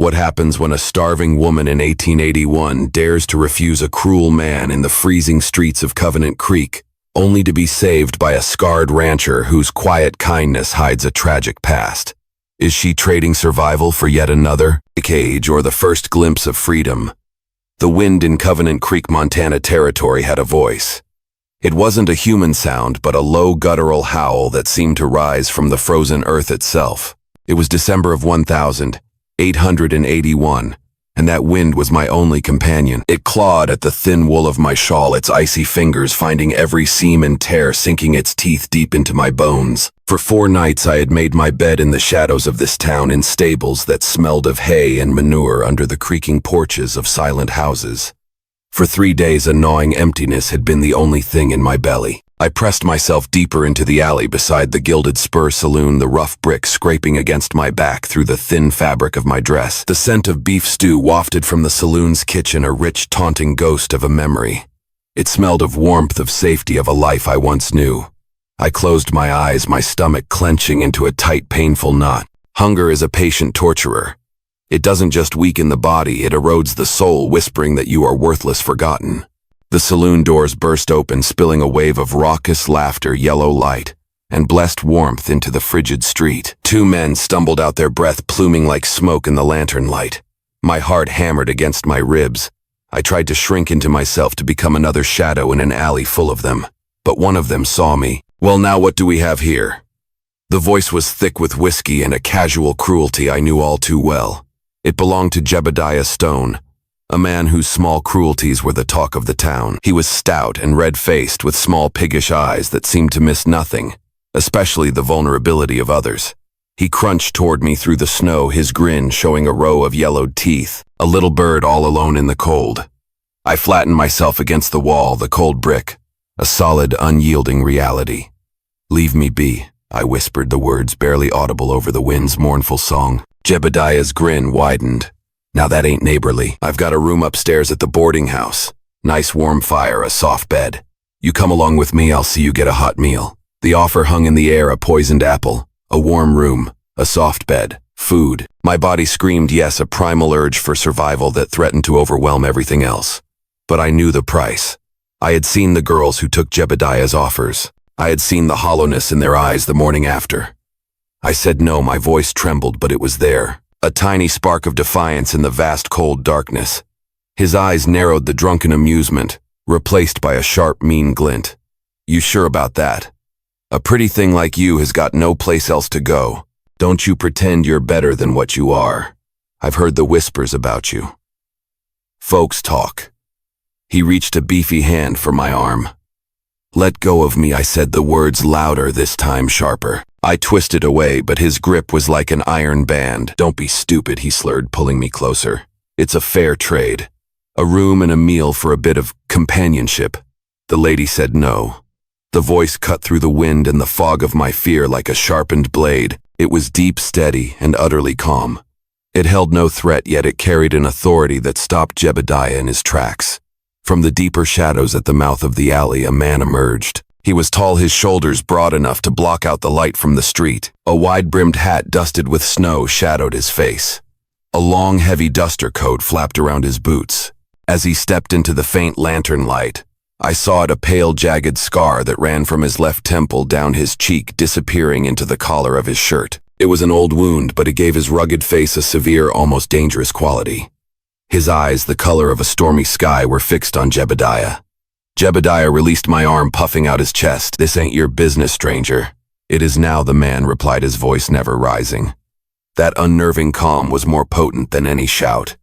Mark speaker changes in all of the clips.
Speaker 1: What happens when a starving woman in 1881 dares to refuse a cruel man in the freezing streets of Covenant Creek, only to be saved by a scarred rancher whose quiet kindness hides a tragic past? Is she trading survival for yet another cage or the first glimpse of freedom? The wind in Covenant Creek, Montana territory had a voice. It wasn't a human sound, but a low guttural howl that seemed to rise from the frozen earth itself. It was December of 1881, and that wind was my only companion. It clawed at the thin wool of my shawl, its icy fingers finding every seam and tear, sinking its teeth deep into my bones. For 4 nights I had made my bed in the shadows of this town, in stables that smelled of hay and manure under the creaking porches of silent houses. For 3 days a gnawing emptiness had been the only thing in my belly. I pressed myself deeper into the alley beside the Gilded Spur saloon, the rough brick scraping against my back through the thin fabric of my dress. The scent of beef stew wafted from the saloon's kitchen, a rich, taunting ghost of a memory. It smelled of warmth, of safety, of a life I once knew. I closed my eyes, my stomach clenching into a tight, painful knot. Hunger is a patient torturer. It doesn't just weaken the body, it erodes the soul, whispering that you are worthless, forgotten. The saloon doors burst open, spilling a wave of raucous laughter, yellow light, and blessed warmth into the frigid street. 2 men stumbled out, their breath pluming like smoke in the lantern light. My heart hammered against my ribs. I tried to shrink into myself, to become another shadow in an alley full of them. But one of them saw me. "Well, now what do we have here?" The voice was thick with whiskey and a casual cruelty I knew all too well. It belonged to Jebediah Stone, a man whose small cruelties were the talk of the town. He was stout and red-faced, with small piggish eyes that seemed to miss nothing, especially the vulnerability of others. He crunched toward me through the snow, his grin showing a row of yellowed teeth, a little bird all alone in the cold. I flattened myself against the wall, the cold brick, a solid, unyielding reality. "Leave me be," I whispered, the words barely audible over the wind's mournful song. Jebediah's grin widened. "Now that ain't neighborly. I've got a room upstairs at the boarding house. Nice warm fire, a soft bed. You come along with me, I'll see you get a hot meal." The offer hung in the air, a poisoned apple, a warm room, a soft bed, food. My body screamed yes, a primal urge for survival that threatened to overwhelm everything else. But I knew the price. I had seen the girls who took Jebediah's offers. I had seen the hollowness in their eyes the morning after. I said no, my voice trembled, but it was there. A tiny spark of defiance in the vast cold darkness. His eyes narrowed, the drunken amusement, replaced by a sharp, mean glint. "You sure about that? A pretty thing like you has got no place else to go. Don't you pretend you're better than what you are. I've heard the whispers about you. Folks talk." He reached a beefy hand for my arm. "Let go of me," I said, the words louder, this time sharper. I twisted away, but his grip was like an iron band. "Don't be stupid," he slurred, pulling me closer. "It's a fair trade. A room and a meal for a bit of companionship." The lady said no. The voice cut through the wind and the fog of my fear like a sharpened blade. It was deep, steady, and utterly calm. It held no threat, yet it carried an authority that stopped Jebediah in his tracks. From the deeper shadows at the mouth of the alley, a man emerged. He was tall, his shoulders broad enough to block out the light from the street. A wide-brimmed hat dusted with snow shadowed his face. A long, heavy duster coat flapped around his boots. As he stepped into the faint lantern light, I saw it, a pale, jagged scar that ran from his left temple down his cheek, disappearing into the collar of his shirt. It was an old wound, but it gave his rugged face a severe, almost dangerous quality. His eyes, the color of a stormy sky, were fixed on Jebediah. Jebediah released my arm, puffing out his chest. "This ain't your business, stranger." "It is now," the man replied, his voice never rising. That unnerving calm was more potent than any shout.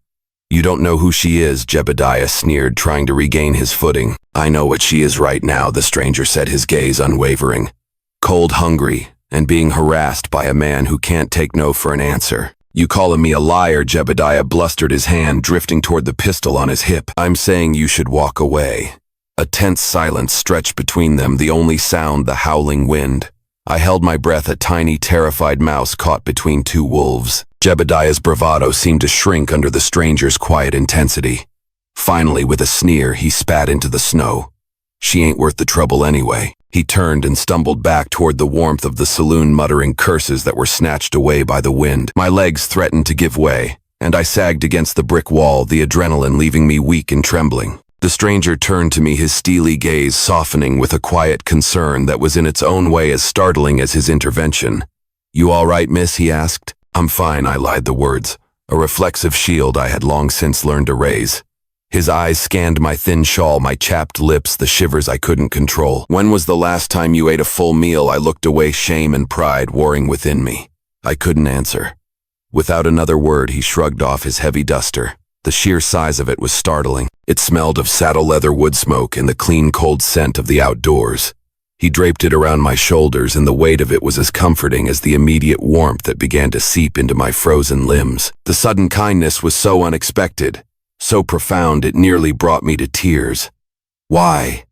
Speaker 1: "You don't know who she is," Jebediah sneered, trying to regain his footing. "I know what she is right now," the stranger said, his gaze unwavering. "Cold, hungry, and being harassed by a man who can't take no for an answer." "You calling me a liar?" Jebediah blustered, his hand drifting toward the pistol on his hip. "I'm saying you should walk away." A tense silence stretched between them, the only sound the howling wind. I held my breath, a tiny, terrified mouse caught between 2 wolves. Jebediah's bravado seemed to shrink under the stranger's quiet intensity. Finally, with a sneer, he spat into the snow. "She ain't worth the trouble anyway." He turned and stumbled back toward the warmth of the saloon, muttering curses that were snatched away by the wind. My legs threatened to give way. and I sagged against the brick wall, the adrenaline leaving me weak and trembling. The stranger turned to me, his steely gaze softening with a quiet concern that was in its own way as startling as his intervention. "You all right, miss?" he asked. "I'm fine," I lied, the words, a reflexive shield I had long since learned to raise. His eyes scanned my thin shawl, my chapped lips, the shivers I couldn't control. "When was the last time you ate a full meal?" I looked away, shame and pride warring within me. I couldn't answer. Without another word, he shrugged off his heavy duster. The sheer size of it was startling. It smelled of saddle leather, wood smoke, and the clean, cold scent of the outdoors. He draped it around my shoulders, and the weight of it was as comforting as the immediate warmth that began to seep into my frozen limbs. The sudden kindness was so unexpected, so profound it nearly brought me to tears. "Why?"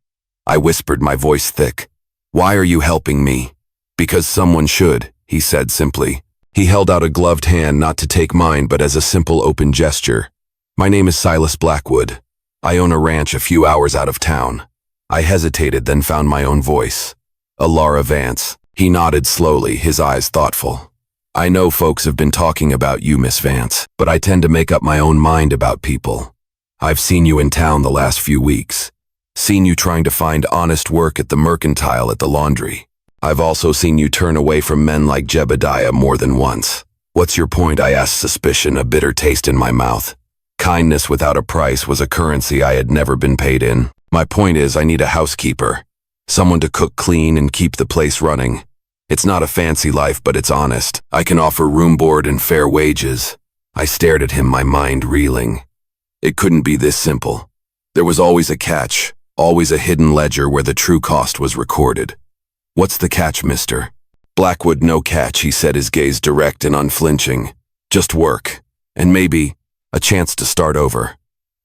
Speaker 1: I whispered, my voice thick. "Why are you helping me?" "Because someone should," he said simply. He held out a gloved hand, not to take mine, but as a simple open gesture. "My name is Silas Blackwood. I own a ranch a few hours out of town." I hesitated, then found my own voice. "Alara Vance." He nodded slowly, his eyes thoughtful. "I know folks have been talking about you, Miss Vance, but I tend to make up my own mind about people. I've seen you in town the last few weeks. Seen you trying to find honest work at the mercantile, at the laundry. I've also seen you turn away from men like Jebediah more than once. What's your point?" I asked, suspicion, a bitter taste in my mouth. Kindness without a price was a currency I had never been paid in. "My point is, I need a housekeeper. Someone to cook, clean, and keep the place running. It's not a fancy life, but it's honest. I can offer room, board, and fair wages." I stared at him, my mind reeling. It couldn't be this simple. There was always a catch, always a hidden ledger where the true cost was recorded. "What's the catch, mister?" "Blackwood, no catch," he said, his gaze direct and unflinching. "Just work, and maybe a chance to start over."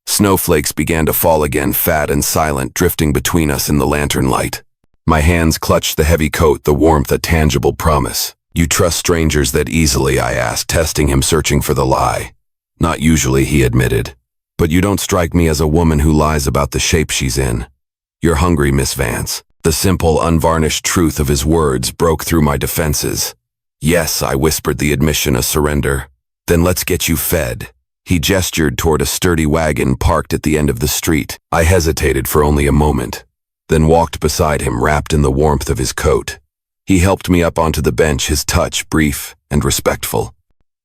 Speaker 1: Snowflakes began to fall again, fat and silent, drifting between us in the lantern light. My hands clutched the heavy coat, the warmth a tangible promise. "You trust strangers that easily?" I asked, testing him, searching for the lie. "Not usually," he admitted. "But you don't strike me as a woman who lies about the shape she's in. You're hungry, Miss Vance." The simple, unvarnished truth of his words broke through my defenses. "Yes," I whispered, the admission a surrender. "Then let's get you fed." He gestured toward a sturdy wagon parked at the end of the street. I hesitated for only a moment, then walked beside him, wrapped in the warmth of his coat. He helped me up onto the bench, his touch brief and respectful.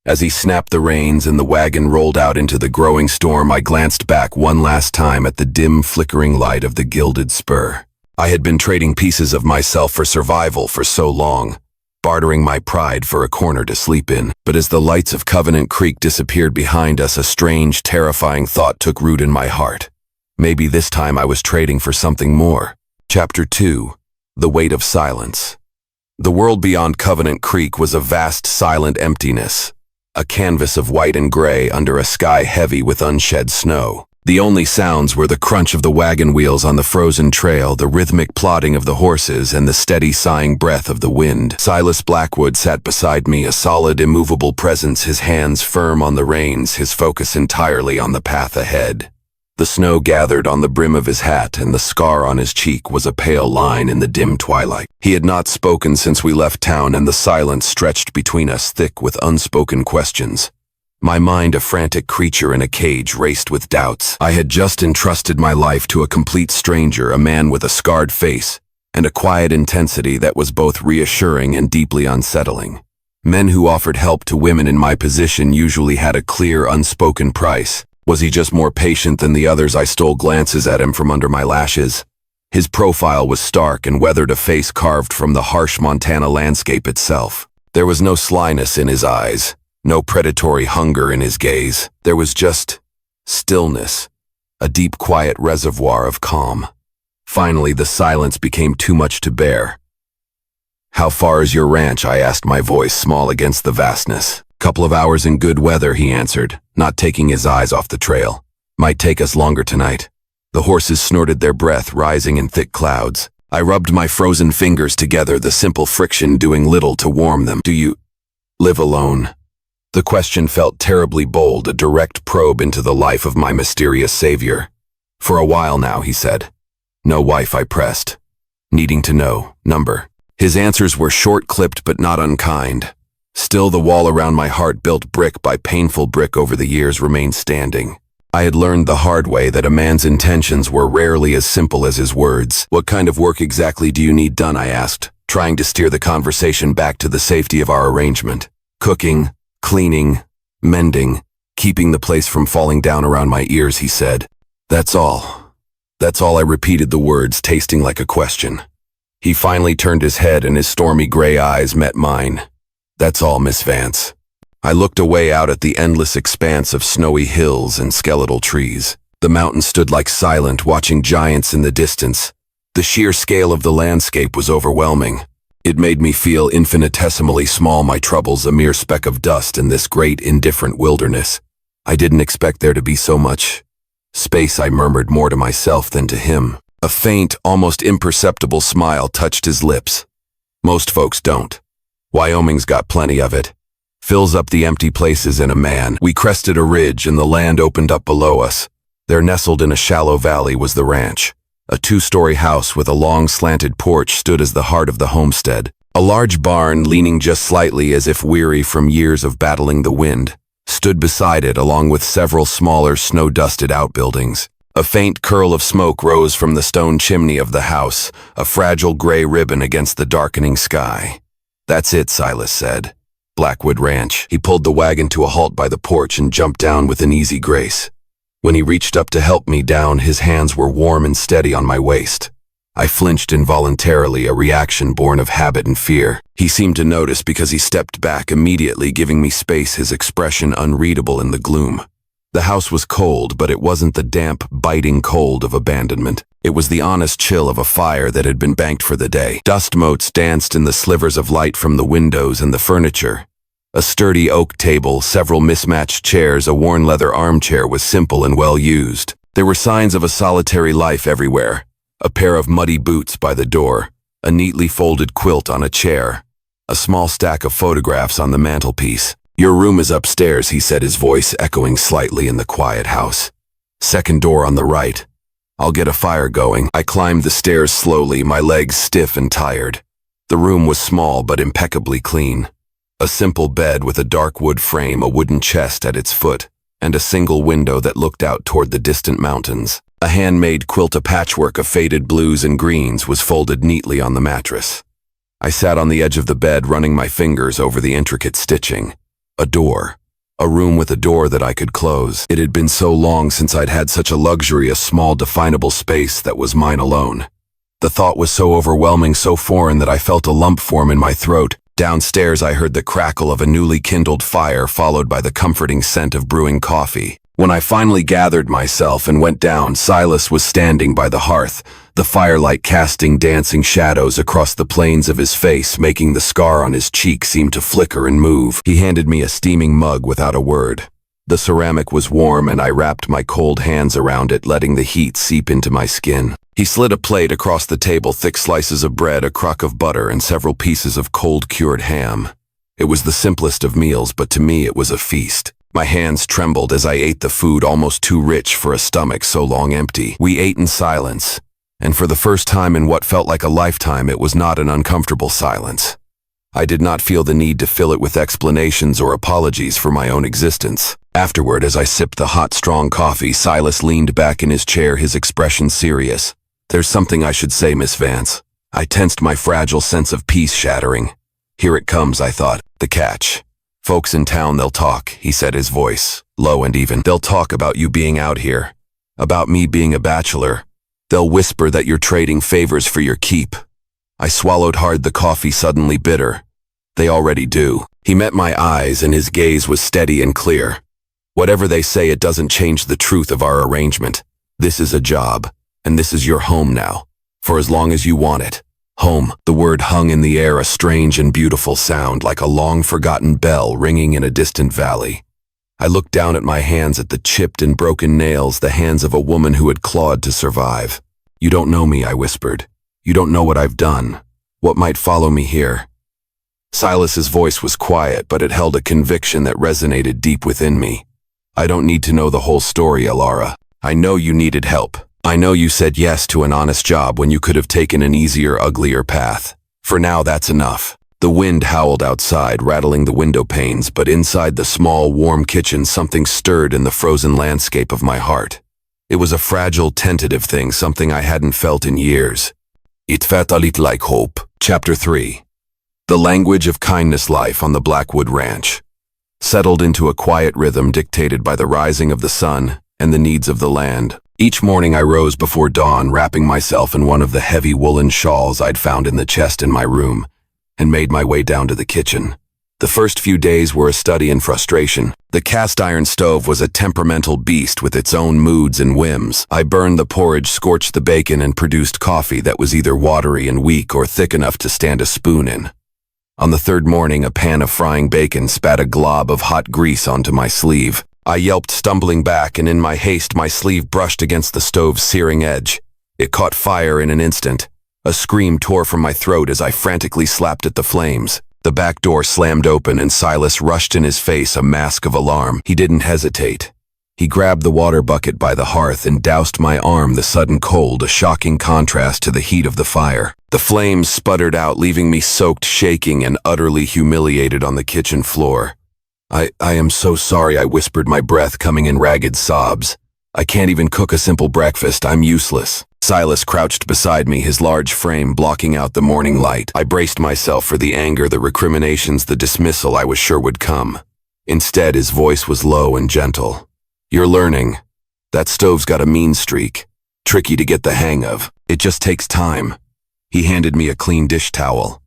Speaker 1: As he snapped the reins and the wagon rolled out into the growing storm, I glanced back one last time at the dim, flickering light of the gilded spur. I had been trading pieces of myself for survival for so long, bartering my pride for a corner to sleep in. But as the lights of Covenant Creek disappeared behind us, a strange, terrifying thought took root in my heart. Maybe this time I was trading for something more. Chapter 2. The Weight of Silence. The world beyond Covenant Creek was a vast, silent emptiness, a canvas of white and gray under a sky heavy with unshed snow. The only sounds were the crunch of the wagon wheels on the frozen trail, the rhythmic plodding of the horses, and the steady sighing breath of the wind. Silas Blackwood sat beside me, a solid, immovable presence, his hands firm on the reins, his focus entirely on the path ahead. The snow gathered on the brim of his hat, and the scar on his cheek was a pale line in the dim twilight. He had not spoken since we left town, and the silence stretched between us, thick with unspoken questions. My mind, a frantic creature in a cage, raced with doubts. I had just entrusted my life to a complete stranger, a man with a scarred face and a quiet intensity that was both reassuring and deeply unsettling. Men who offered help to women in my position usually had a clear, unspoken price. Was he just more patient than the others? I stole glances at him from under my lashes. His profile was stark and weathered, a face carved from the harsh Montana landscape itself. There was no slyness in his eyes, no predatory hunger in his gaze. There was just stillness, a deep, quiet reservoir of calm. Finally, the silence became too much to bear. "How far is your ranch?" I asked, my voice small against the vastness. "Couple of hours in good weather," he answered, not taking his eyes off the trail. "Might take us longer tonight." The horses snorted, their breath rising in thick clouds. I rubbed my frozen fingers together, the simple friction doing little to warm them. "Do you live alone?" The question felt terribly bold, a direct probe into the life of my mysterious savior. "For a while now," he said. "No wife?" I pressed, needing to know. "Number?" His answers were short-clipped but not unkind. Still, the wall around my heart, built brick by painful brick over the years, remained standing. I had learned the hard way that a man's intentions were rarely as simple as his words. "What kind of work exactly do you need done?" I asked, trying to steer the conversation back to the safety of our arrangement. "Cooking, cleaning, mending, keeping the place from falling down around my ears," he said. "That's all." That's all." I repeated the words, tasting like a question. He finally turned his head and his stormy gray eyes met mine. "That's all, Miss Vance." I looked away out at the endless expanse of snowy hills and skeletal trees. The mountain stood like silent, watching giants in the distance. The sheer scale of the landscape was overwhelming. It made me feel infinitesimally small, my troubles a mere speck of dust in this great, indifferent wilderness. "I didn't expect there to be so much space," I murmured, more to myself than to him. A faint, almost imperceptible smile touched his lips. "Most folks don't. Wyoming's got plenty of it. Fills up the empty places in a man." We crested a ridge and the land opened up below us. There, nestled in a shallow valley, was the ranch. A 2-story house with a long slanted porch stood as the heart of the homestead. A large barn, leaning just slightly as if weary from years of battling the wind, stood beside it, along with several smaller snow-dusted outbuildings. A faint curl of smoke rose from the stone chimney of the house, a fragile gray ribbon against the darkening sky. "That's it," Silas said. "Blackwood Ranch." He pulled the wagon to a halt by the porch and jumped down with an easy grace. When he reached up to help me down, his hands were warm and steady on my waist. I flinched involuntarily, a reaction born of habit and fear. He seemed to notice because he stepped back immediately, giving me space, his expression unreadable in the gloom. The house was cold, but it wasn't the damp, biting cold of abandonment. It was the honest chill of a fire that had been banked for the day. Dust motes danced in the slivers of light from the windows and the furniture. A sturdy oak table, several mismatched chairs, a worn leather armchair was simple and well used. There were signs of a solitary life everywhere. A pair of muddy boots by the door, a neatly folded quilt on a chair, a small stack of photographs on the mantelpiece. "Your room is upstairs," he said, his voice echoing slightly in the quiet house. "Second door on the right. I'll get a fire going." I climbed the stairs slowly, my legs stiff and tired. The room was small but impeccably clean. A simple bed with a dark wood frame, a wooden chest at its foot, and a single window that looked out toward the distant mountains. A handmade quilt, a patchwork of faded blues and greens, was folded neatly on the mattress. I sat on the edge of the bed, running my fingers over the intricate stitching. A door. A room with a door that I could close. It had been so long since I'd had such a luxury, a small, definable space that was mine alone. The thought was so overwhelming, so foreign, that I felt a lump form in my throat. Downstairs, I heard the crackle of a newly kindled fire, followed by the comforting scent of brewing coffee. When I finally gathered myself and went down, Silas was standing by the hearth, the firelight casting dancing shadows across the planes of his face, making the scar on his cheek seem to flicker and move. He handed me a steaming mug without a word. The ceramic was warm, and I wrapped my cold hands around it, letting the heat seep into my skin. He slid a plate across the table, thick slices of bread, a crock of butter, and several pieces of cold-cured ham. It was the simplest of meals, but to me it was a feast. My hands trembled as I ate the food, almost too rich for a stomach so long empty. We ate in silence, and for the first time in what felt like a lifetime, it was not an uncomfortable silence. I did not feel the need to fill it with explanations or apologies for my own existence. Afterward, as I sipped the hot, strong coffee, Silas leaned back in his chair, his expression serious. "There's something I should say, Miss Vance." I tensed, my fragile sense of peace shattering. "Here it comes," I thought. "The catch. Folks in town, they'll talk," he said, his voice low and even. "They'll talk about you being out here, about me being a bachelor. They'll whisper that you're trading favors for your keep." I swallowed hard, the coffee suddenly bitter. "They already do." He met my eyes, and his gaze was steady and clear. "Whatever they say, it doesn't change the truth of our arrangement. This is a job, and this is your home now, for as long as you want it. Home." The word hung in the air, a strange and beautiful sound, like a long-forgotten bell ringing in a distant valley. I looked down at my hands, at the chipped and broken nails, the hands of a woman who had clawed to survive. "You don't know me," I whispered. "You don't know what I've done, what might follow me here." Silas's voice was quiet, but it held a conviction that resonated deep within me. "I don't need to know the whole story, Alara. I know you needed help. I know you said yes to an honest job when you could have taken an easier, uglier path. For now, that's enough." The wind howled outside, rattling the window panes, but inside the small, warm kitchen something stirred in the frozen landscape of my heart. It was a fragile, tentative thing, something I hadn't felt in years. It felt a little like hope. Chapter 3. The language of kindness life on the Blackwood ranch. Settled into a quiet rhythm dictated by the rising of the sun and the needs of the land. Each morning I rose before dawn, wrapping myself in one of the heavy woolen shawls I'd found in the chest in my room, and made my way down to the kitchen. The first few days were a study in frustration. The cast-iron stove was a temperamental beast with its own moods and whims. I burned the porridge, scorched the bacon, and produced coffee that was either watery and weak or thick enough to stand a spoon in. On the third morning, a pan of frying bacon spat a glob of hot grease onto my sleeve. I yelped, stumbling back, and in my haste my sleeve brushed against the stove's searing edge. It caught fire in an instant. A scream tore from my throat as I frantically slapped at the flames. The back door slammed open and Silas rushed in his face, a mask of alarm. He didn't hesitate. He grabbed the water bucket by the hearth and doused my arm, the sudden cold, a shocking contrast to the heat of the fire. The flames sputtered out, leaving me soaked, shaking, and utterly humiliated on the kitchen floor. I am so sorry, I whispered, my breath coming in ragged sobs. I can't even cook a simple breakfast. I'm useless. Silas crouched beside me, his large frame blocking out the morning light. I braced myself for the anger, the recriminations, the dismissal I was sure would come. Instead, his voice was low and gentle. You're learning. That stove's got a mean streak. Tricky to get the hang of. It just takes time. He handed me a clean dish towel.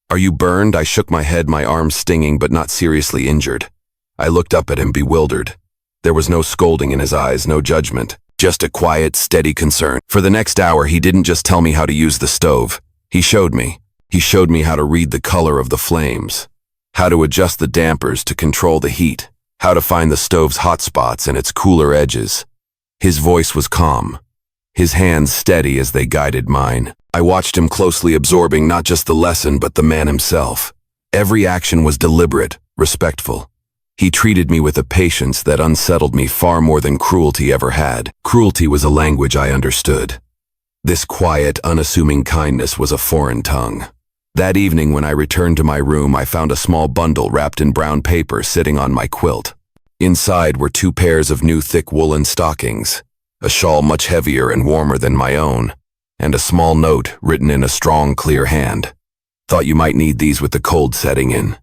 Speaker 1: Are you burned? I shook my head, my arm stinging but not seriously injured. I looked up at him, bewildered. There was no scolding in his eyes, no judgment. Just a quiet, steady concern. For the next hour, he didn't just tell me how to use the stove. He showed me. He showed me how to read the color of the flames, how to adjust the dampers to control the heat, how to find the stove's hot spots and its cooler edges. His voice was calm, his hands steady as they guided mine. I watched him closely, absorbing not just the lesson but the man himself. Every action was deliberate, respectful. He treated me with a patience that unsettled me far more than cruelty ever had. Cruelty was a language I understood. This quiet, unassuming kindness was a foreign tongue. That evening when I returned to my room, I found a small bundle wrapped in brown paper sitting on my quilt. Inside were 2 pairs of new thick woolen stockings, a shawl much heavier and warmer than my own, and a small note written in a strong, clear hand. Thought you might need these with the cold setting in.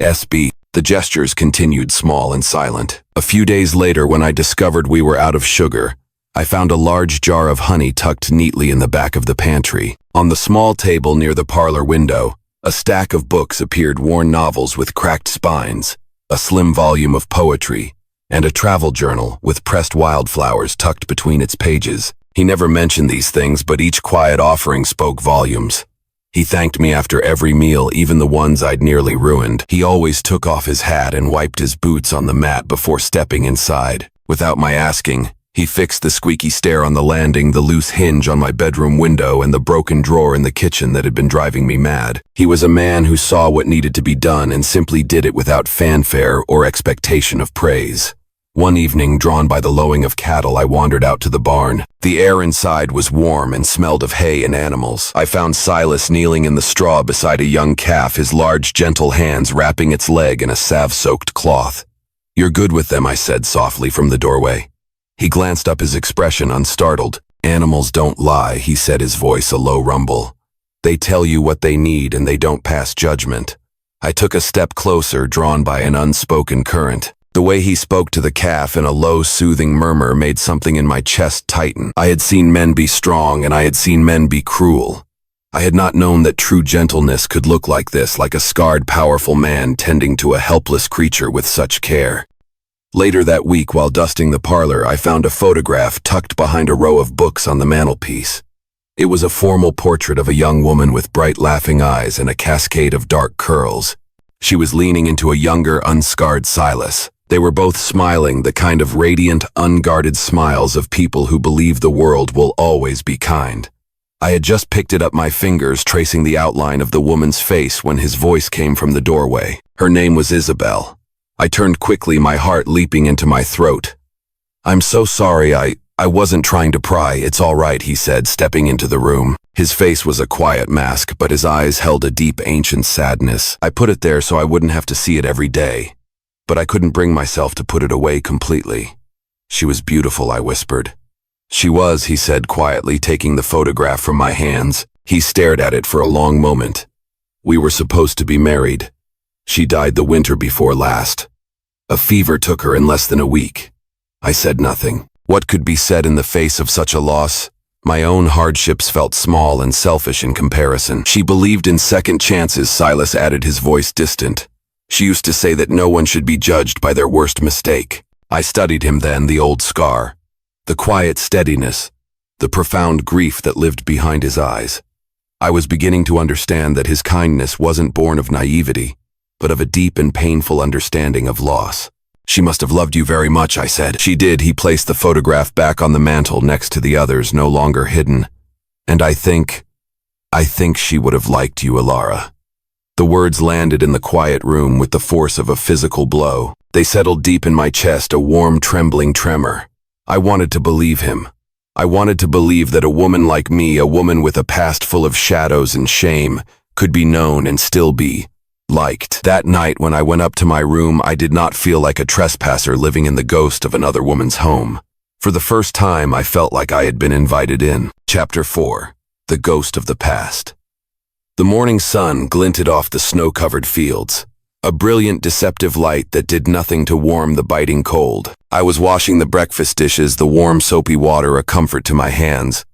Speaker 1: SB. The gestures continued, small and silent. A few days later, when I discovered we were out of sugar, I found a large jar of honey tucked neatly in the back of the pantry. On the small table near the parlor window, a stack of books appeared, worn novels with cracked spines, a slim volume of poetry, and a travel journal with pressed wildflowers tucked between its pages. He never mentioned these things, but each quiet offering spoke volumes. He thanked me after every meal, even the ones I'd nearly ruined. He always took off his hat and wiped his boots on the mat before stepping inside. Without my asking, he fixed the squeaky stair on the landing, the loose hinge on my bedroom window, and the broken drawer in the kitchen that had been driving me mad. He was a man who saw what needed to be done and simply did it without fanfare or expectation of praise. One evening, drawn by the lowing of cattle, I wandered out to the barn. The air inside was warm and smelled of hay and animals. I found Silas kneeling in the straw beside a young calf, his large, gentle hands wrapping its leg in a salve-soaked cloth. You're good with them, I said softly from the doorway. He glanced up, his expression unstartled. Animals don't lie, he said, his voice a low rumble. They tell you what they need and they don't pass judgment. I took a step closer, drawn by an unspoken current. The way he spoke to the calf in a low, soothing murmur made something in my chest tighten. I had seen men be strong, and I had seen men be cruel. I had not known that true gentleness could look like this, like a scarred, powerful man tending to a helpless creature with such care. Later that week, while dusting the parlor, I found a photograph tucked behind a row of books on the mantelpiece. It was a formal portrait of a young woman with bright, laughing eyes and a cascade of dark curls. She was leaning into a younger, unscarred Silas. They were both smiling, the kind of radiant, unguarded smiles of people who believe the world will always be kind. I had just picked it up, my fingers tracing the outline of the woman's face, when his voice came from the doorway. Her name was Isabel. I turned quickly, my heart leaping into my throat. I'm so sorry, I wasn't trying to pry. It's all right, he said, stepping into the room. His face was a quiet mask, but his eyes held a deep ancient sadness. I put it there so I wouldn't have to see it every day. But I couldn't bring myself to put it away completely. She was beautiful, I whispered. She was, he said quietly, taking the photograph from my hands. He stared at it for a long moment. We were supposed to be married. She died the winter before last. A fever took her in less than a week. I said nothing. What could be said in the face of such a loss? My own hardships felt small and selfish in comparison. She believed in second chances, Silas added, his voice distant. She used to say that no one should be judged by their worst mistake. I studied him then, the old scar, the quiet steadiness, the profound grief that lived behind his eyes. I was beginning to understand that his kindness wasn't born of naivety, but of a deep and painful understanding of loss. She must have loved you very much, I said. She did. He placed the photograph back on the mantel next to the others, no longer hidden. And I think she would have liked you, Alara. The words landed in the quiet room with the force of a physical blow. They settled deep in my chest, a warm, trembling tremor. I wanted to believe him. I wanted to believe that a woman like me, a woman with a past full of shadows and shame, could be known and still be liked. That night when I went up to my room, I did not feel like a trespasser living in the ghost of another woman's home. For the first time, I felt like I had been invited in. Chapter 4. The Ghost of the Past. The morning sun glinted off the snow-covered fields, a brilliant, deceptive light that did nothing to warm the biting cold. I was washing the breakfast dishes, the warm, soapy water a comfort to my hands,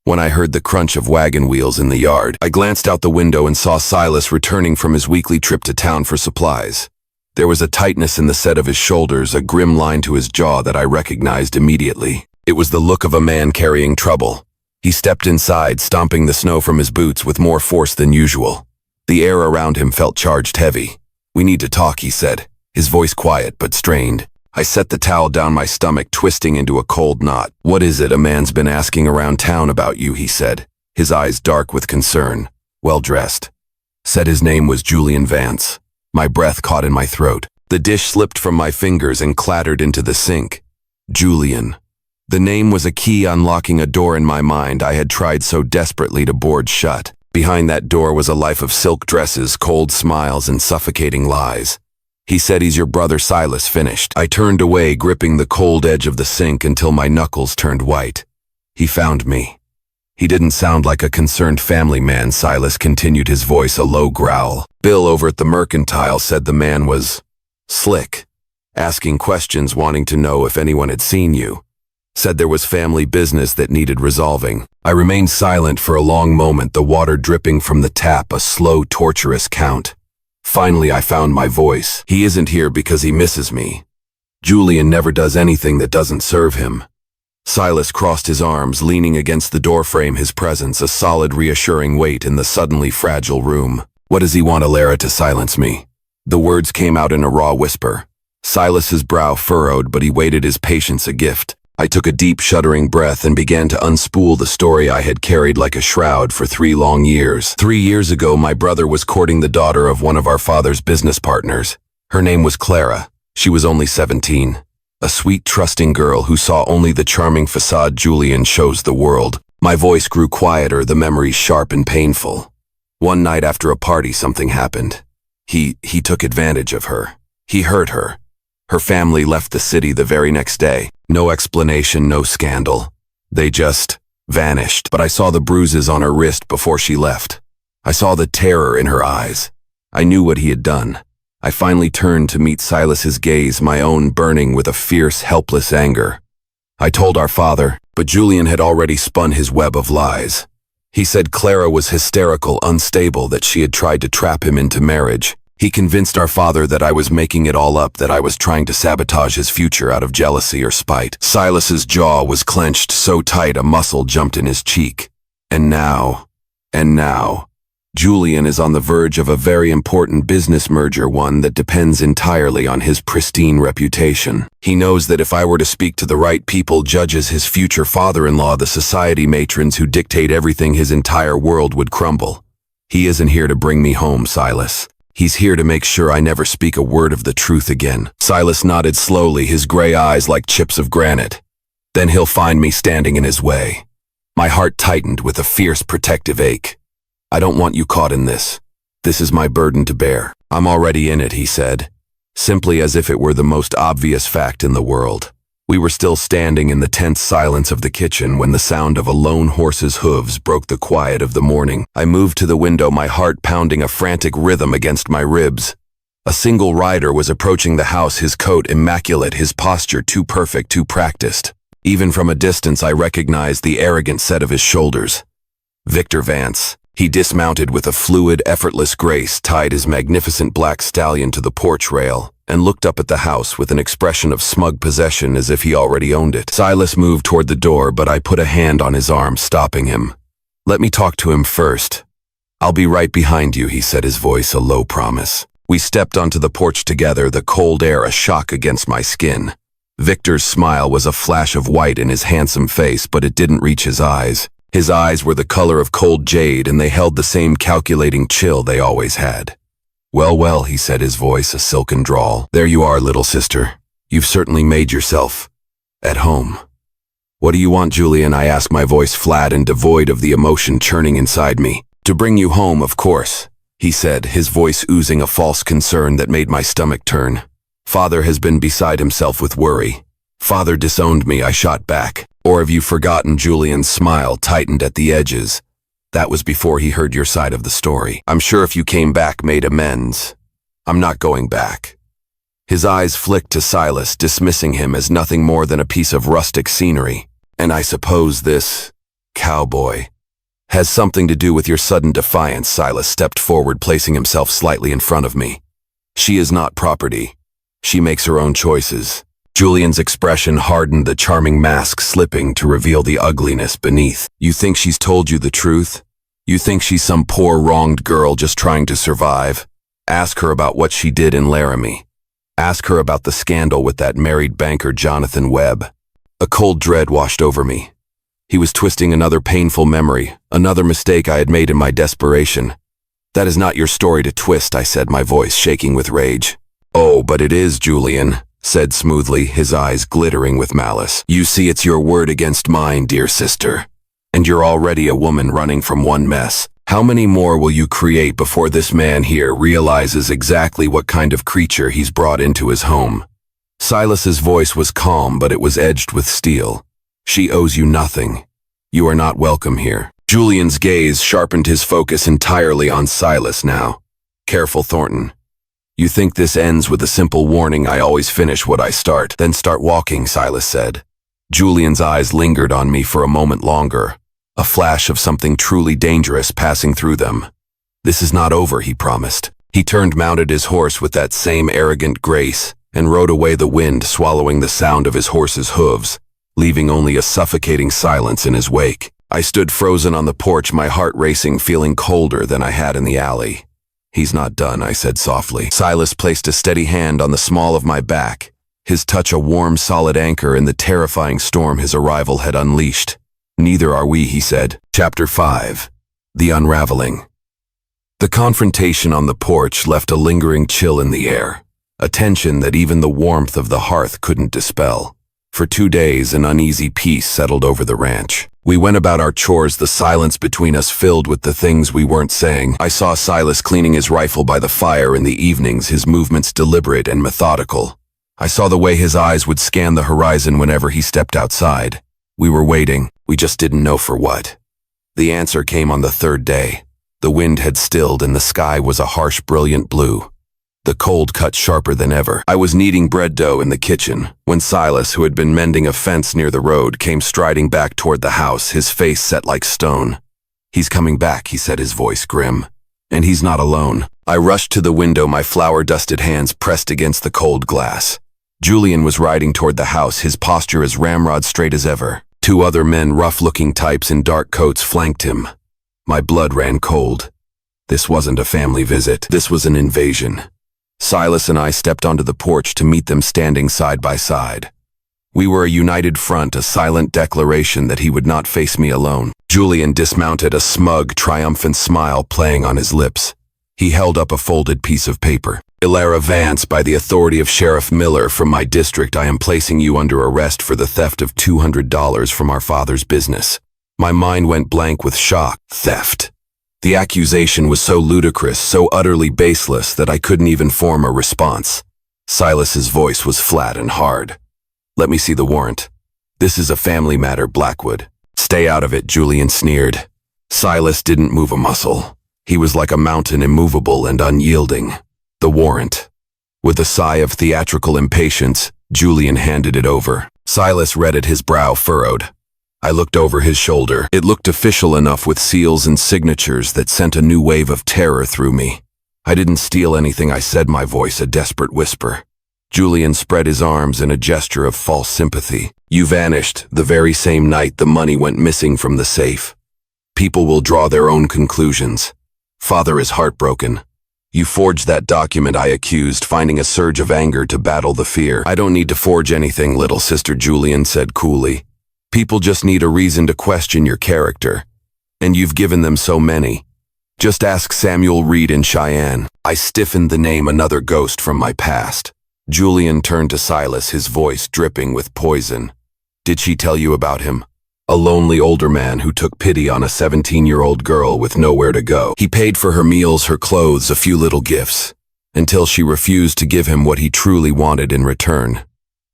Speaker 1: when I heard the crunch of wagon wheels in the yard. I glanced out the window and saw Silas returning from his weekly trip to town for supplies. There was a tightness in the set of his shoulders, a grim line to his jaw that I recognized immediately. It was the look of a man carrying trouble. He stepped inside, stomping the snow from his boots with more force than usual. The air around him felt charged heavy. "We need to talk," he said, his voice quiet but strained. I set the towel down my stomach, twisting into a cold knot. "What is it? A man's been asking around town about you," he said, his eyes dark with concern. Well-dressed. Said his name was Julian Vance. My breath caught in my throat. The dish slipped from my fingers and clattered into the sink. Julian. The name was a key unlocking a door in my mind I had tried so desperately to board shut. Behind that door was a life of silk dresses, cold smiles, and suffocating lies. "He said he's your brother Silas," finished. I turned away, gripping the cold edge of the sink until my knuckles turned white. "He found me." He didn't sound like a concerned family man, Silas continued, his voice a low growl. "Bill over at the Mercantile said the man was slick, asking questions, wanting to know if anyone had seen you. Said there was family business that needed resolving." I remained silent for a long moment, the water dripping from the tap, a slow, torturous count. Finally, I found my voice. "He isn't here because he misses me. Julian never does anything that doesn't serve him." Silas crossed his arms, leaning against the doorframe, his presence a solid, reassuring weight in the suddenly fragile room. "What does he want, Alara, to silence me?" The words came out in a raw whisper. Silas's brow furrowed, but he waited his patience a gift. I took a deep, shuddering breath and began to unspool the story I had carried like a shroud for 3 long years. 3 years ago, my brother was courting the daughter of one of our father's business partners. Her name was Clara. She was only 17. A sweet, trusting girl who saw only the charming facade Julian shows the world. My voice grew quieter, the memories sharp and painful. One night after a party, something happened. He took advantage of her. He hurt her. Her family left the city the very next day. No explanation, no scandal. They just vanished. But I saw the bruises on her wrist before she left. I saw the terror in her eyes. I knew what he had done. I finally turned to meet Silas's gaze, my own burning with a fierce, helpless anger. I told our father, but Julian had already spun his web of lies. He said Clara was hysterical, unstable, that she had tried to trap him into marriage. He convinced our father that I was making it all up, that I was trying to sabotage his future out of jealousy or spite. Silas's jaw was clenched so tight a muscle jumped in his cheek. And now, Julian is on the verge of a very important business merger, one that depends entirely on his pristine reputation. He knows that if I were to speak to the right people, judges, his future father-in-law, the society matrons who dictate everything, his entire world would crumble. He isn't here to bring me home, Silas. He's here to make sure I never speak a word of the truth again. Silas nodded slowly, his gray eyes like chips of granite. Then he'll find me standing in his way. My heart tightened with a fierce protective ache. I don't want you caught in this. This is my burden to bear. I'm already in it, he said, simply as if it were the most obvious fact in the world. We were still standing in the tense silence of the kitchen when the sound of a lone horse's hooves broke the quiet of the morning. I moved to the window, my heart pounding a frantic rhythm against my ribs. A single rider was approaching the house, his coat immaculate, his posture too perfect, too practiced. Even from a distance, I recognized the arrogant set of his shoulders. Victor Vance. He dismounted with a fluid, effortless grace, tied his magnificent black stallion to the porch rail, and looked up at the house with an expression of smug possession as if he already owned it. Silas moved toward the door, but I put a hand on his arm, stopping him. Let me talk to him first. I'll be right behind you, he said, his voice a low promise. We stepped onto the porch together, the cold air a shock against my skin. Victor's smile was a flash of white in his handsome face, but it didn't reach his eyes. His eyes were the color of cold jade, and they held the same calculating chill they always had. Well, he said, his voice a silken drawl. There you are, little sister. You've certainly made yourself at home. What do you want, Julian? I asked, my voice flat and devoid of the emotion churning inside me. To bring you home, of course, he said, his voice oozing a false concern that made my stomach turn. Father has been beside himself with worry. Father disowned me, I shot back. Or have you forgotten? Julian's smile tightened at the edges. That was before he heard your side of the story. I'm sure if you came back, made amends. I'm not going back. His eyes flicked to Silas, dismissing him as nothing more than a piece of rustic scenery. And I suppose this cowboy has something to do with your sudden defiance. Silas stepped forward, placing himself slightly in front of me. She is not property. She makes her own choices. Julian's expression hardened, the charming mask slipping to reveal the ugliness beneath. You think she's told you the truth? You think she's some poor wronged girl just trying to survive? Ask her about what she did in Laramie. Ask her about the scandal with that married banker Jonathan Webb. A cold dread washed over me. He was twisting another painful memory, another mistake I had made in my desperation. That is not your story to twist, I said, my voice shaking with rage. Oh, but it is, Julian said smoothly, his eyes glittering with malice. You see, it's your word against mine, dear sister. And you're already a woman running from one mess. How many more will you create before this man here realizes exactly what kind of creature he's brought into his home? Silas's voice was calm, but it was edged with steel. She owes you nothing. You are not welcome here. Julian's gaze sharpened, his focus entirely on Silas now. Careful, Thornton. You think this ends with a simple warning? I always finish what I start. Then start walking, Silas said. Julian's eyes lingered on me for a moment longer, a flash of something truly dangerous passing through them. This is not over, he promised. He turned, mounted his horse with that same arrogant grace, and rode away, the wind swallowing the sound of his horse's hooves, leaving only a suffocating silence in his wake. I stood frozen on the porch, my heart racing, feeling colder than I had in the alley. He's not done, I said softly. Silas placed a steady hand on the small of my back, his touch a warm, solid anchor in the terrifying storm his arrival had unleashed. Neither are we, he said. Chapter 5. The Unraveling. The confrontation on the porch left a lingering chill in the air, a tension that even the warmth of the hearth couldn't dispel. For 2 days, an uneasy peace settled over the ranch. We went about our chores, the silence between us filled with the things we weren't saying. I saw Silas cleaning his rifle by the fire in the evenings, his movements deliberate and methodical. I saw the way his eyes would scan the horizon whenever he stepped outside. We were waiting. We just didn't know for what. The answer came on the 3rd day. The wind had stilled and the sky was a harsh, brilliant blue. The cold cut sharper than ever. I was kneading bread dough in the kitchen when Silas, who had been mending a fence near the road, came striding back toward the house, his face set like stone. He's coming back, he said, his voice grim. And he's not alone. I rushed to the window, my flour-dusted hands pressed against the cold glass. Julian was riding toward the house, his posture as ramrod straight as ever. 2 other men, rough-looking types in dark coats, flanked him. My blood ran cold. This wasn't a family visit. This was an invasion. Silas and I stepped onto the porch to meet them standing side by side. We were a united front, a silent declaration that he would not face me alone. Julian dismounted, a smug, triumphant smile playing on his lips. He held up a folded piece of paper. Ilara Vance, by the authority of Sheriff Miller from my district, I am placing you under arrest for the theft of $200 from our father's business. My mind went blank with shock. Theft. The accusation was so ludicrous, so utterly baseless that I couldn't even form a response. Silas's voice was flat and hard. "Let me see the warrant. This is a family matter, Blackwood." "Stay out of it," Julian sneered. Silas didn't move a muscle. He was like a mountain, immovable and unyielding. "The warrant." With a sigh of theatrical impatience, Julian handed it over. Silas read it, his brow furrowed. I looked over his shoulder. It looked official enough, with seals and signatures that sent a new wave of terror through me. "I didn't steal anything," I said, my voice a desperate whisper. Julian spread his arms in a gesture of false sympathy. "You vanished the very same night the money went missing from the safe. People will draw their own conclusions. Father is heartbroken. You forged that document I accused, finding a surge of anger to battle the fear." "I don't need to forge anything, little sister," Julian said coolly. "People just need a reason to question your character. And you've given them so many. Just ask Samuel Reed in Cheyenne." I stiffened the name, another ghost from my past. Julian turned to Silas, his voice dripping with poison. "Did she tell you about him? A lonely older man who took pity on a 17-year-old girl with nowhere to go. He paid for her meals, her clothes, a few little gifts, until she refused to give him what he truly wanted in return.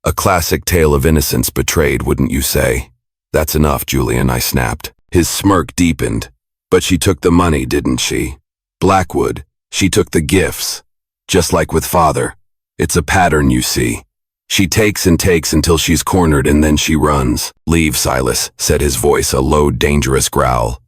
Speaker 1: A classic tale of innocence betrayed, wouldn't you say?" "That's enough, Julian," I snapped. His smirk deepened. "But she took the money, didn't she? Blackwood, she took the gifts. Just like with Father. It's a pattern, you see. She takes and takes until she's cornered, and then she runs." "Leave, Silas," said his voice, a low, dangerous growl.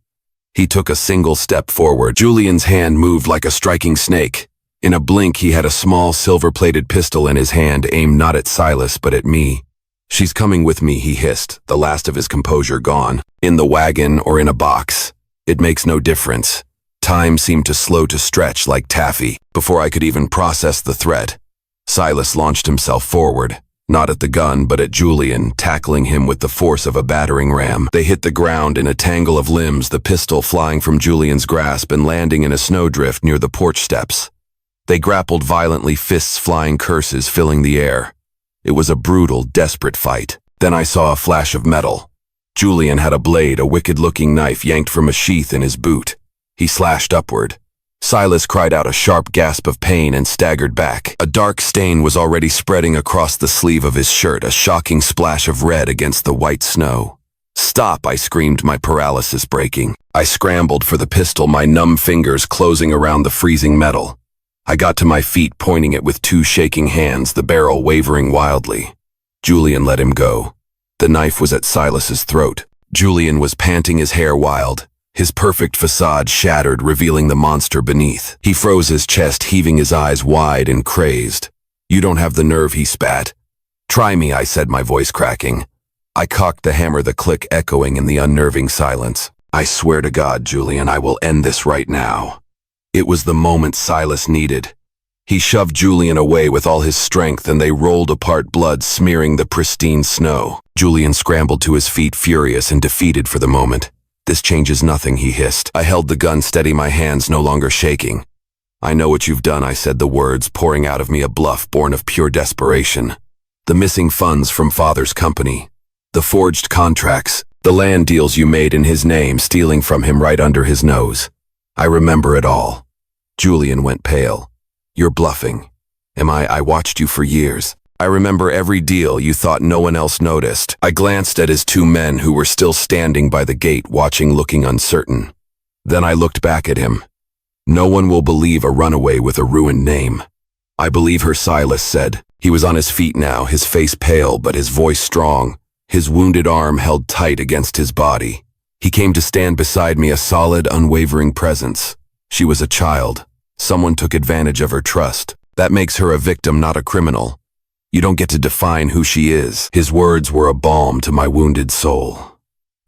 Speaker 1: He took a single step forward. Julian's hand moved like a striking snake. In a blink, he had a small, silver-plated pistol in his hand, aimed not at Silas, but at me. "She's coming with me," he hissed, the last of his composure gone. "In the wagon or in a box. It makes no difference." Time seemed to slow, to stretch like taffy. Before I could even process the threat, Silas launched himself forward, not at the gun, but at Julian, tackling him with the force of a battering ram. They hit the ground in a tangle of limbs, the pistol flying from Julian's grasp and landing in a snowdrift near the porch steps. They grappled violently, fists flying, curses filling the air. It was a brutal, desperate fight. Then I saw a flash of metal. Julian had a blade, a wicked-looking knife yanked from a sheath in his boot. He slashed upward. Silas cried out a sharp gasp of pain and staggered back. A dark stain was already spreading across the sleeve of his shirt, a shocking splash of red against the white snow. "Stop!" I screamed, my paralysis breaking. I scrambled for the pistol, my numb fingers closing around the freezing metal. I got to my feet, pointing it with two shaking hands, the barrel wavering wildly. Julian let him go. The knife was at Silas's throat. Julian was panting, his hair wild. His perfect facade shattered, revealing the monster beneath. He froze his chest, heaving his eyes wide and crazed. "You don't have the nerve," he spat. "Try me," I said, my voice cracking. I cocked the hammer, the click echoing in the unnerving silence. "I swear to God, Julian, I will end this right now." It was the moment Silas needed. He shoved Julian away with all his strength, and they rolled apart, blood smearing the pristine snow. Julian scrambled to his feet, furious and defeated for the moment. "This changes nothing," he hissed. I held the gun steady, my hands no longer shaking. "I know what you've done," I said, the words pouring out of me, a bluff born of pure desperation. "The missing funds from Father's company, the forged contracts, the land deals you made in his name, stealing from him right under his nose. I remember it all." Julian went pale. "You're bluffing." "Am I? I watched you for years. I remember every deal. You thought no one else noticed." I glanced at his two men who were still standing by the gate, watching, looking uncertain. Then I looked back at him. "No one will believe a runaway with a ruined name." "I believe her," Silas said. He was on his feet now, his face pale but his voice strong, his wounded arm held tight against his body. He came to stand beside me, a solid, unwavering presence. She was a child. Someone took advantage of her trust. That makes her a victim, not a criminal. You don't get to define who she is. His words were a balm to my wounded soul.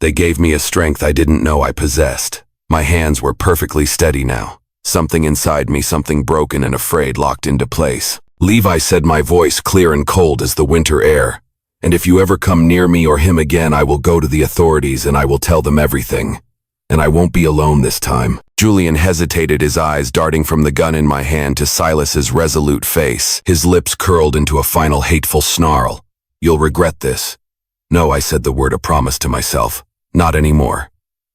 Speaker 1: They gave me a strength I didn't know I possessed. My hands were perfectly steady now. Something inside me, something broken and afraid, locked into place. "Levi," said, my voice clear and cold as the winter air. "And if you ever come near me or him again, I will go to the authorities and I will tell them everything. And I won't be alone this time." Julian hesitated, his eyes darting from the gun in my hand to Silas's resolute face. His lips curled into a final hateful snarl. "You'll regret this." "No," I said, the word a promise to myself. "Not anymore."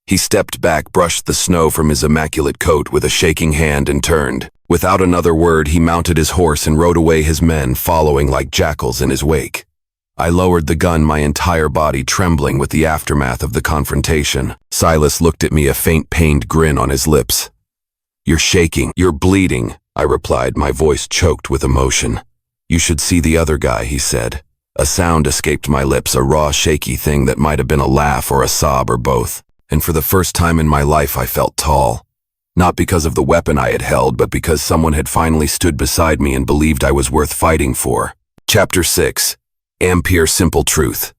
Speaker 1: He stepped back, brushed the snow from his immaculate coat with a shaking hand and turned. Without another word, he mounted his horse and rode away, his men following like jackals in his wake. I lowered the gun, my entire body trembling with the aftermath of the confrontation. Silas looked at me, a faint pained grin on his lips. "You're shaking. You're bleeding," I replied, my voice choked with emotion. "You should see the other guy," he said. A sound escaped my lips, a raw, shaky thing that might have been a laugh or a sob or both. And for the first time in my life, I felt tall. Not because of the weapon I had held, but because someone had finally stood beside me and believed I was worth fighting for. Chapter 6. Ampere Simple Truth.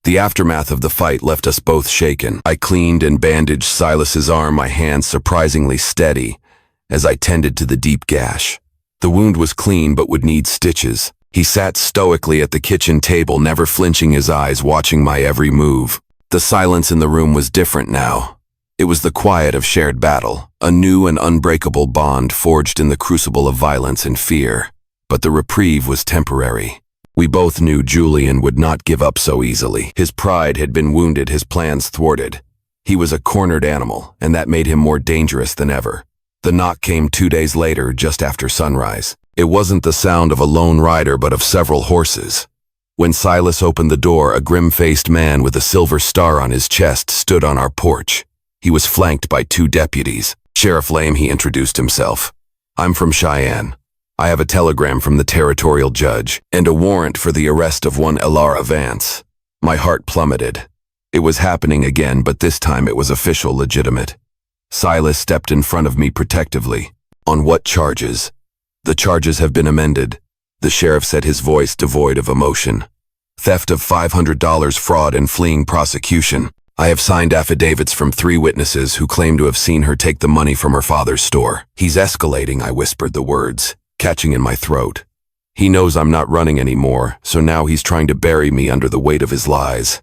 Speaker 1: The aftermath of the fight left us both shaken. I cleaned and bandaged Silas's arm, my hands surprisingly steady, as I tended to the deep gash. The wound was clean but would need stitches. He sat stoically at the kitchen table, never flinching, his eyes watching my every move. The silence in the room was different now. It was the quiet of shared battle, a new and unbreakable bond forged in the crucible of violence and fear. But the reprieve was temporary. We both knew Julian would not give up so easily. His pride had been wounded, his plans thwarted. He was a cornered animal, and that made him more dangerous than ever. The knock came 2 days later, just after sunrise. It wasn't the sound of a lone rider, but of several horses. When Silas opened the door, a grim-faced man with a silver star on his chest stood on our porch. He was flanked by 2 deputies. "Sheriff Lame," he introduced himself. "I'm from Cheyenne. I have a telegram from the territorial judge and a warrant for the arrest of one Elara Vance." My heart plummeted. It was happening again, but this time it was official, legitimate. Silas stepped in front of me protectively. "On what charges?" "The charges have been amended," the sheriff said, his voice devoid of emotion. "Theft of $500, fraud, and fleeing prosecution. I have signed affidavits from 3 witnesses who claim to have seen her take the money from her father's store." "He's escalating," I whispered the words, catching in my throat. "He knows I'm not running anymore, so now he's trying to bury me under the weight of his lies."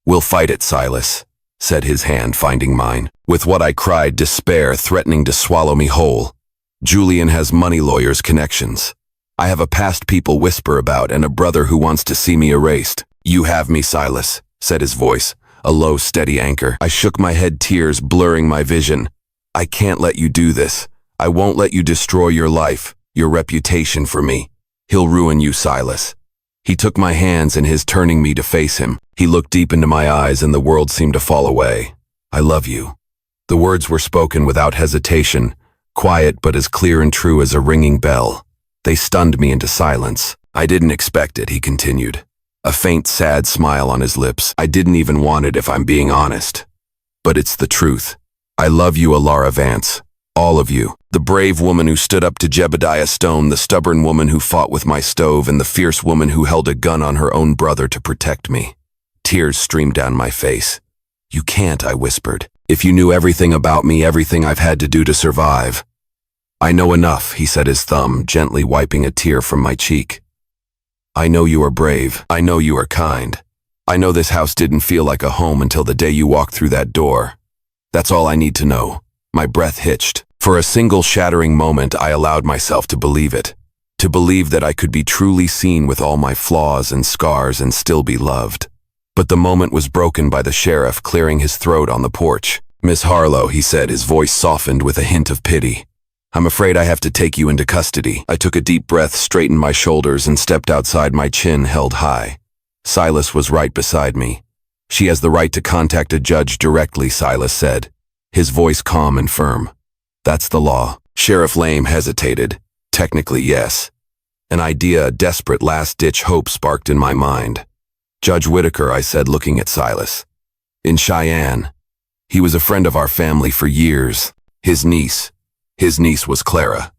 Speaker 1: "We'll fight it, Silas," said his hand finding mine. With what I cried, despair threatening to swallow me whole. "Julian has money lawyers' connections. I have a past people whisper about and a brother who wants to see me erased." "You have me, Silas," said his voice, a low, steady anchor. I shook my head, tears blurring my vision. "I can't let you do this. I won't let you destroy your life, your reputation for me. He'll ruin you, Silas." He took my hands in his, turning me to face him. He looked deep into my eyes and the world seemed to fall away. "I love you." The words were spoken without hesitation, quiet but as clear and true as a ringing bell. They stunned me into silence. "I didn't expect it," he continued, a faint, sad smile on his lips. "I didn't even want it, if I'm being honest. But it's the truth. I love you, Elara Vance. All of you. The brave woman who stood up to Jebediah Stone, the stubborn woman who fought with my stove, and the fierce woman who held a gun on her own brother to protect me." Tears streamed down my face. "You can't," I whispered. "If you knew everything about me, everything I've had to do to survive." "I know enough," he said, his thumb gently wiping a tear from my cheek. "I know you are brave. I know you are kind. I know this house didn't feel like a home until the day you walked through that door. That's all I need to know." My breath hitched. For a single shattering moment, I allowed myself to believe it. To believe that I could be truly seen with all my flaws and scars and still be loved. But the moment was broken by the sheriff clearing his throat on the porch. "Miss Harlow," he said, his voice softened with a hint of pity. "I'm afraid I have to take you into custody." I took a deep breath, straightened my shoulders, and stepped outside, my chin held high. Silas was right beside me. "She has the right to contact a judge directly," Silas said, his voice calm and firm. "That's the law." Sheriff Lame hesitated. "Technically, yes." An idea, a desperate last-ditch hope sparked in my mind. "Judge Whitaker," I said, looking at Silas. "In Cheyenne. He was a friend of our family for years. His niece was Clara."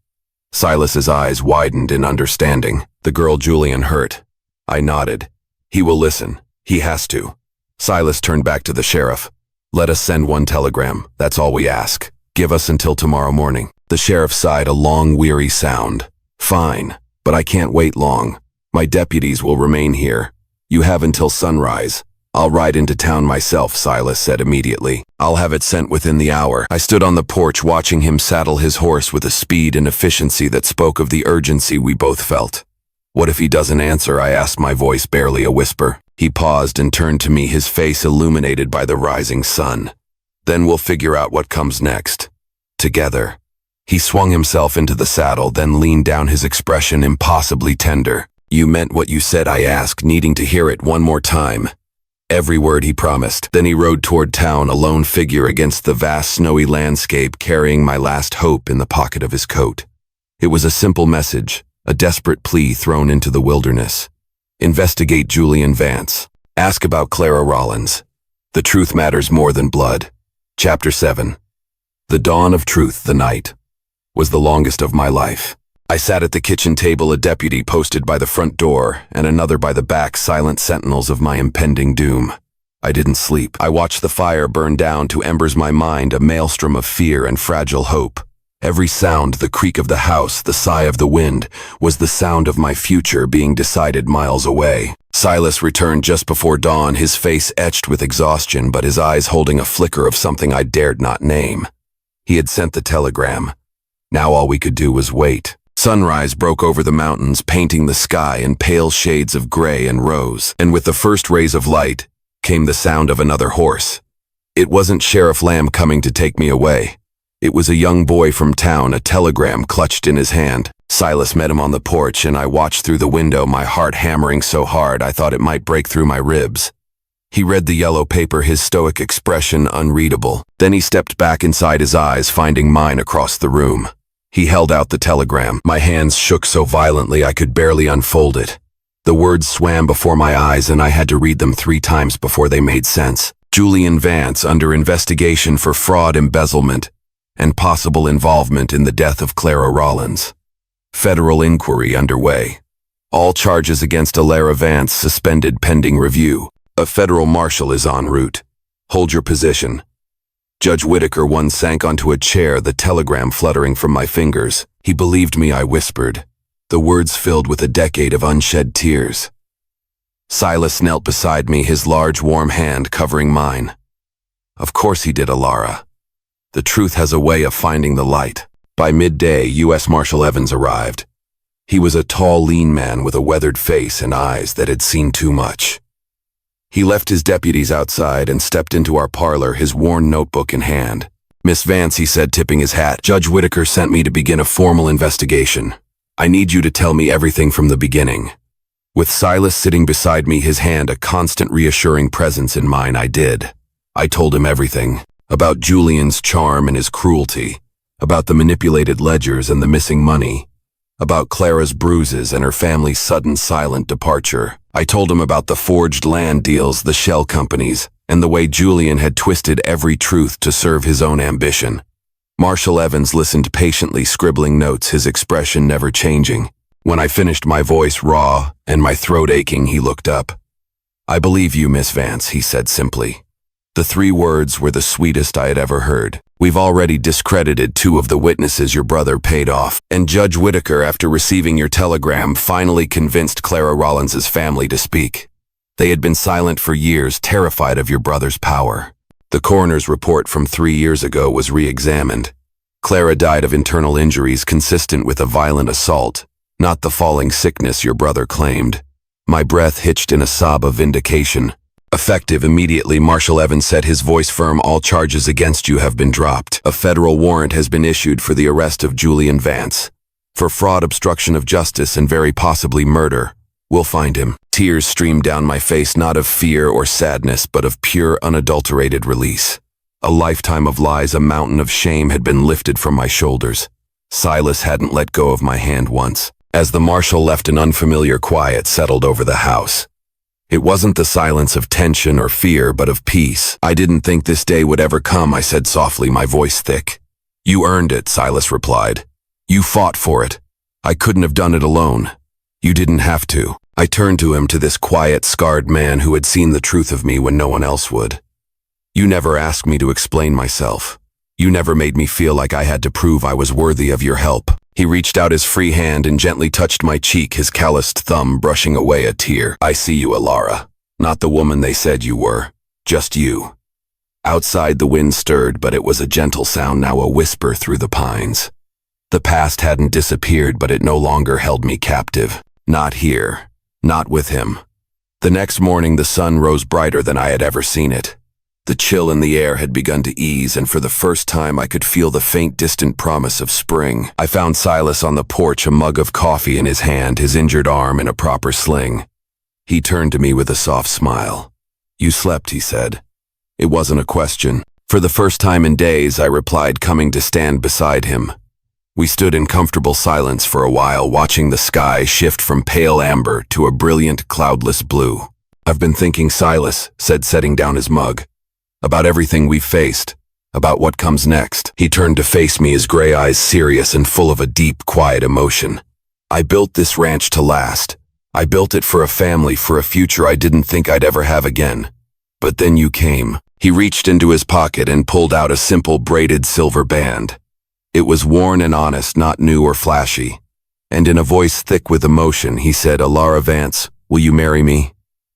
Speaker 1: Silas's eyes widened in understanding. "The girl Julian hurt." I nodded. "He will listen. He has to." Silas turned back to the sheriff. "Let us send one telegram. That's all we ask. Give us until tomorrow morning." The sheriff sighed, a long, weary sound. "Fine, but I can't wait long. My deputies will remain here. You have until sunrise." "I'll ride into town myself," Silas said immediately. "I'll have it sent within the hour." I stood on the porch watching him saddle his horse with a speed and efficiency that spoke of the urgency we both felt. "What if he doesn't answer?" I asked, my voice barely a whisper. He paused and turned to me, his face illuminated by the rising sun. Then we'll figure out what comes next. Together. He swung himself into the saddle, then leaned down, his expression impossibly tender. You meant what you said, I asked, needing to hear it one more time. Every word, he promised. Then he rode toward town, a lone figure against the vast snowy landscape, carrying my last hope in the pocket of his coat. It was a simple message, a desperate plea thrown into the wilderness. Investigate Julian Vance. Ask about Clara Rollins. The truth matters more than blood. Chapter 7. The dawn of truth, the night, was the longest of my life. I sat at the kitchen table, a deputy posted by the front door, and another by the back, silent sentinels of my impending doom. I didn't sleep. I watched the fire burn down to embers, my mind a maelstrom of fear and fragile hope. Every sound, the creak of the house, the sigh of the wind, was the sound of my future being decided miles away. Silas returned just before dawn, his face etched with exhaustion, but his eyes holding a flicker of something I dared not name. He had sent the telegram. Now all we could do was wait. Sunrise broke over the mountains, painting the sky in pale shades of gray and rose, and with the first rays of light came the sound of another horse. It wasn't Sheriff Lamb coming to take me away. It was a young boy from town, a telegram clutched in his hand. Silas met him on the porch, and I watched through the window, my heart hammering so hard I thought it might break through my ribs. He read the yellow paper, his stoic expression unreadable. Then he stepped back, inside his eyes finding mine across the room. He held out the telegram. My hands shook so violently I could barely unfold it. The words swam before my eyes, and I had to read them 3 times before they made sense. Julian Vance under investigation for fraud, embezzlement, and possible involvement in the death of Clara Rollins. Federal inquiry underway. All charges against Alara Vance suspended pending review. A federal marshal is en route. Hold your position. Judge Whitaker. One sank onto a chair, the telegram fluttering from my fingers. He believed me, I whispered, the words filled with a decade of unshed tears. Silas knelt beside me, his large warm hand covering mine. Of course he did, Alara. The truth has a way of finding the light. By midday, U.S. Marshal Evans arrived. He was a tall, lean man with a weathered face and eyes that had seen too much. He left his deputies outside and stepped into our parlor, his worn notebook in hand. Miss Vance, he said, tipping his hat, Judge Whitaker sent me to begin a formal investigation. I need you to tell me everything from the beginning. With Silas sitting beside me, his hand a constant reassuring presence in mine, I did. I told him everything. About Julian's charm and his cruelty. About the manipulated ledgers and the missing money. About Clara's bruises and her family's sudden silent departure. I told him about the forged land deals, the shell companies, and the way Julian had twisted every truth to serve his own ambition. Marshal Evans listened patiently, scribbling notes, his expression never changing. When I finished, my voice raw and my throat aching, he looked up. I believe you, Miss Vance, he said simply. The 3 words were the sweetest I had ever heard. We've already discredited 2 of the witnesses your brother paid off, and Judge Whitaker, after receiving your telegram, finally convinced Clara Rollins's family to speak. They had been silent for years, terrified of your brother's power. The coroner's report from 3 years ago was re-examined. Clara died of internal injuries consistent with a violent assault, not the falling sickness your brother claimed. My breath hitched in a sob of vindication. Effective immediately, Marshal Evans said, his voice firm, all charges against you have been dropped. A federal warrant has been issued for the arrest of Julian Vance. For fraud, obstruction of justice, and very possibly murder. We'll find him. Tears streamed down my face, not of fear or sadness, but of pure, unadulterated release. A lifetime of lies, a mountain of shame had been lifted from my shoulders. Silas hadn't let go of my hand once. As the marshal left, an unfamiliar quiet settled over the house. It wasn't the silence of tension or fear, but of peace. I didn't think this day would ever come, I said softly, my voice thick. You earned it, Silas replied. You fought for it. I couldn't have done it alone. You didn't have to. I turned to him, to this quiet, scarred man who had seen the truth of me when no one else would. You never asked me to explain myself. You never made me feel like I had to prove I was worthy of your help. He reached out his free hand and gently touched my cheek, his calloused thumb brushing away a tear. I see you, Alara. Not the woman they said you were. Just you. Outside the wind stirred, but it was a gentle sound, now a whisper through the pines. The past hadn't disappeared, but it no longer held me captive. Not here. Not with him. The next morning the sun rose brighter than I had ever seen it. The chill in the air had begun to ease, and for the first time I could feel the faint, distant promise of spring. I found Silas on the porch, a mug of coffee in his hand, his injured arm in a proper sling. He turned to me with a soft smile. "You slept," he said. It wasn't a question. For the first time in days, I replied, coming to stand beside him. We stood in comfortable silence for a while, watching the sky shift from pale amber to a brilliant, cloudless blue. "I've been thinking," Silas said, setting down his mug, "about everything we've faced, about what comes next." He turned to face me, his gray eyes serious and full of a deep, quiet emotion. "I built this ranch to last. I built it for a family, for a future I didn't think I'd ever have again. But then you came." He reached into his pocket and pulled out a simple braided silver band. It was worn and honest, not new or flashy. And in a voice thick with emotion, he said, "Alara Vance, will you marry me?"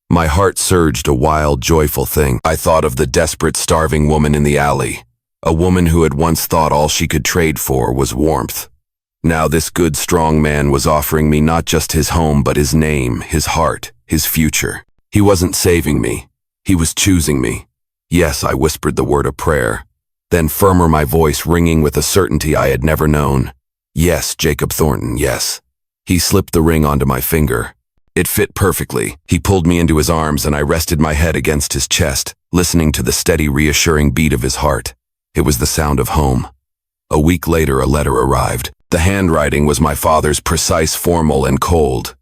Speaker 1: My heart surged, a wild, joyful thing. I thought of the desperate, starving woman in the alley, a woman who had once thought all she could trade for was warmth. Now this good, strong man was offering me not just his home, but his name, his heart, his future. He wasn't saving me. He was choosing me. "Yes," I whispered the word, a prayer. Then firmer, my voice ringing with a certainty I had never known. "Yes, Jacob Thornton, yes." He slipped the ring onto my finger. It fit perfectly. He pulled me into his arms, and I rested my head against his chest, listening to the steady, reassuring beat of his heart. It was the sound of home. A week later, a letter arrived. The handwriting was my father's, precise, formal, and cold.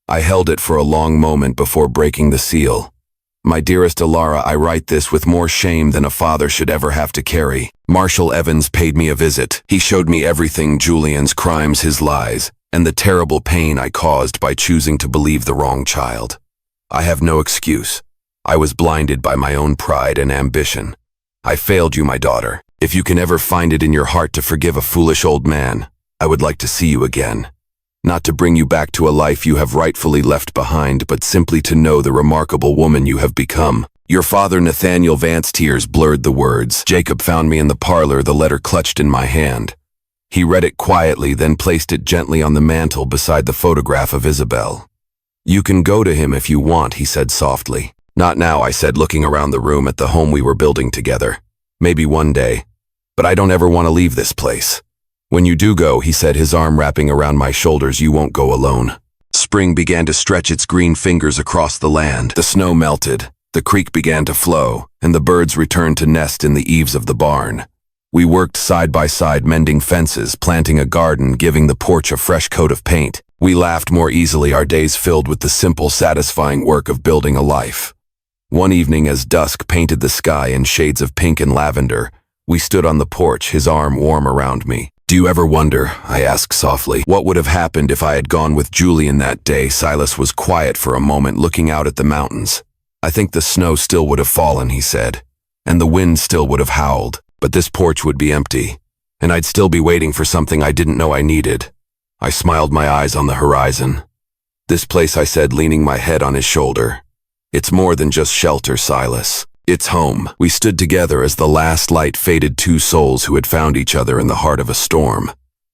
Speaker 1: I held it for a long moment before breaking the seal. "My dearest Alara, I write this with more shame than a father should ever have to carry. Marshal Evans paid me a visit. He showed me everything, Julian's crimes, his lies, and the terrible pain I caused by choosing to believe the wrong child. I have no excuse. I was blinded by my own pride and ambition. I failed you, my daughter. If you can ever find it in your heart to forgive a foolish old man, I would like to see you again. Not to bring you back to a life you have rightfully left behind, but simply to know the remarkable woman you have become. Your father, Nathaniel Vance." Tears blurred the words. Jacob found me in the parlor, the letter clutched in my hand. He read it quietly, then placed it gently on the mantel beside the photograph of Isabel. "You can go to him if you want," he said softly. "Not now," I said, looking around the room at the home we were building together. "Maybe one day. But I don't ever want to leave this place." "When you do go," he said, his arm wrapping around my shoulders, "you won't go alone." Spring began to stretch its green fingers across the land. The snow melted, the creek began to flow, and the birds returned to nest in the eaves of the barn. We worked side by side, mending fences, planting a garden, giving the porch a fresh coat of paint. We laughed more easily, our days filled with the simple, satisfying work of building a life. One evening, as dusk painted the sky in shades of pink and lavender, we stood on the porch, his arm warm around me. "Do you ever wonder," I asked softly, "what would have happened if I had gone with Julian that day?" Silas was quiet for a moment, looking out at the mountains. "I think the snow still would have fallen," he said, "and the wind still would have howled, but this porch would be empty, and I'd still be waiting for something I didn't know I needed." I smiled, my eyes on the horizon. "This place," I said, leaning my head on his shoulder. "It's more than just shelter, Silas. It's home." We stood together as the last light faded, two souls who had found each other in the heart of a storm.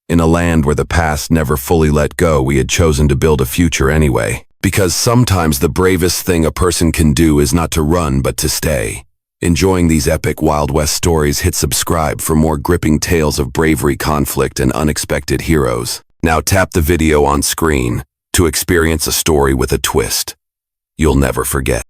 Speaker 1: In a land where the past never fully let go, we had chosen to build a future anyway. Because sometimes the bravest thing a person can do is not to run, but to stay. Enjoying these epic Wild West stories? Hit subscribe for more gripping tales of bravery, conflict, and unexpected heroes. Now tap the video on screen to experience a story with a twist you'll never forget.